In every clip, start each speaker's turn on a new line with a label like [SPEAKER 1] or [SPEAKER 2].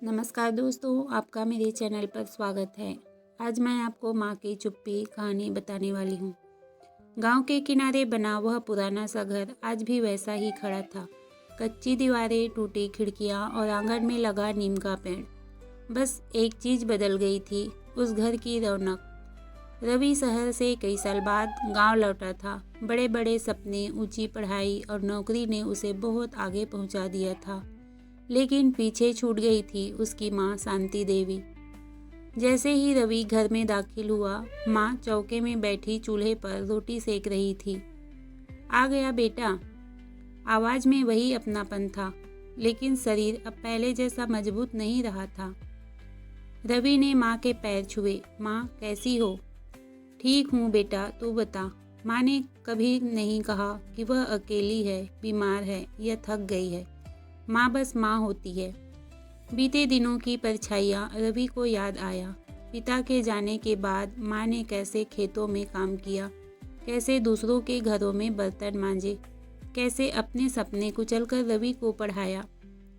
[SPEAKER 1] नमस्कार दोस्तों, आपका मेरे चैनल पर स्वागत है। आज मैं आपको माँ की चुप्पी कहानी बताने वाली हूँ। गांव के किनारे बना वह पुराना सा घर आज भी वैसा ही खड़ा था। कच्ची दीवारें, टूटी खिड़कियाँ और आंगन में लगा नीम का पेड़। बस एक चीज़ बदल गई थी, उस घर की रौनक। रवि शहर से कई साल बाद गांव लौटा था। बड़े बड़े सपने, ऊंची पढ़ाई और नौकरी ने उसे बहुत आगे पहुंचा दिया था, लेकिन पीछे छूट गई थी उसकी माँ शांति देवी। जैसे ही रवि घर में दाखिल हुआ, माँ चौके में बैठी चूल्हे पर रोटी सेक रही थी। आ गया बेटा। आवाज़ में वही अपनापन था, लेकिन शरीर अब पहले जैसा मजबूत नहीं रहा था। रवि ने माँ के पैर छुए। माँ, कैसी हो? ठीक हूँ बेटा, तू बता। माँ ने कभी नहीं कहा कि वह अकेली है, बीमार है या थक गई है। माँ बस माँ होती है। बीते दिनों की परछाइयाँ रवि को याद आया। पिता के जाने के बाद माँ ने कैसे खेतों में काम किया, कैसे दूसरों के घरों में बर्तन मांजे, कैसे अपने सपने कुचलकर रवि को पढ़ाया।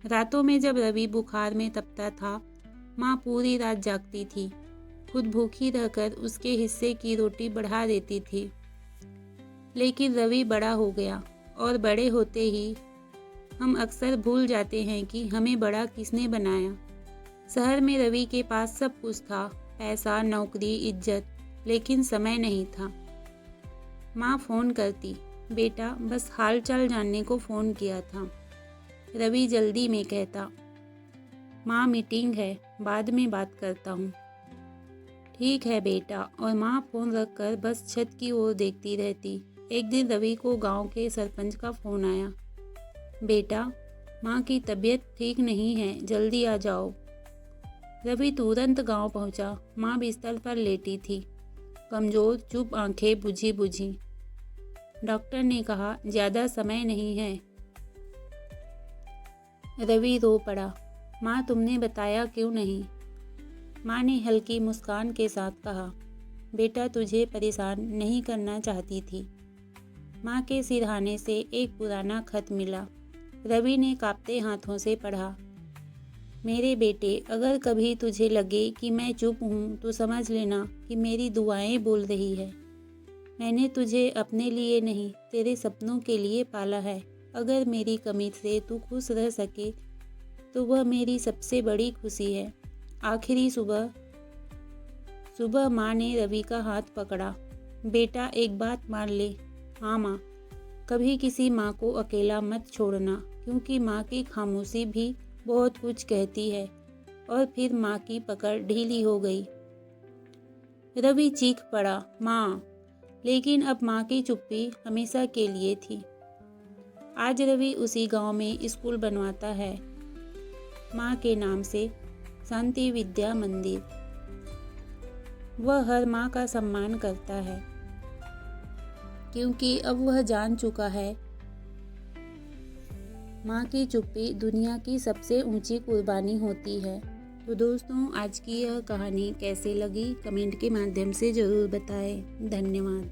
[SPEAKER 1] रातों में जब रवि बुखार में तपता था, माँ पूरी रात जागती थी। खुद भूखी रहकर उसके हिस्से की रोटी बढ़ा देती थी। लेकिन रवि बड़ा हो गया, और बड़े होते ही हम अक्सर भूल जाते हैं कि हमें बड़ा किसने बनाया। शहर में रवि के पास सब कुछ था, पैसा, नौकरी, इज्जत, लेकिन समय नहीं था। माँ फ़ोन करती, बेटा बस हाल चाल जानने को फ़ोन किया था। रवि जल्दी में कहता, माँ मीटिंग है, बाद में बात करता हूँ। ठीक है बेटा, और माँ फ़ोन रखकर बस छत की ओर देखती रहती। एक दिन रवि को गांव के सरपंच का फ़ोन आया। बेटा, माँ की तबीयत ठीक नहीं है, जल्दी आ जाओ। रवि तुरंत गांव पहुंचा। माँ बिस्तर पर लेटी थी, कमज़ोर, चुप, आंखें बुझी बुझी। डॉक्टर ने कहा ज़्यादा समय नहीं है। रवि रो पड़ा। माँ, तुमने बताया क्यों नहीं? माँ ने हल्की मुस्कान के साथ कहा, बेटा तुझे परेशान नहीं करना चाहती थी। माँ के सिरहाने से एक पुराना खत मिला। रवि ने कांपते हाथों से पढ़ा, मेरे बेटे, अगर कभी तुझे लगे कि मैं चुप हूँ तो समझ लेना कि मेरी दुआएं बोल रही है। मैंने तुझे अपने लिए नहीं, तेरे सपनों के लिए पाला है। अगर मेरी कमी से तू खुश रह सके तो वह मेरी सबसे बड़ी खुशी है। आखिरी सुबह माँ ने रवि का हाथ पकड़ा। बेटा, एक बात मान ले। हाँ माँ। कभी किसी माँ को अकेला मत छोड़ना, क्योंकि माँ की खामोशी भी बहुत कुछ कहती है। और फिर माँ की पकड़ ढीली हो गई। रवि चीख पड़ा, माँ! लेकिन अब माँ की चुप्पी हमेशा के लिए थी। आज रवि उसी गांव में स्कूल बनवाता है, माँ के नाम से, शांति विद्या मंदिर। वह हर माँ का सम्मान करता है, क्योंकि अब वह जान चुका है माँ की चुप्पी दुनिया की सबसे ऊंची कुर्बानी होती है। तो दोस्तों, आज की यह कहानी कैसे लगी कमेंट के माध्यम से ज़रूर बताएं। धन्यवाद।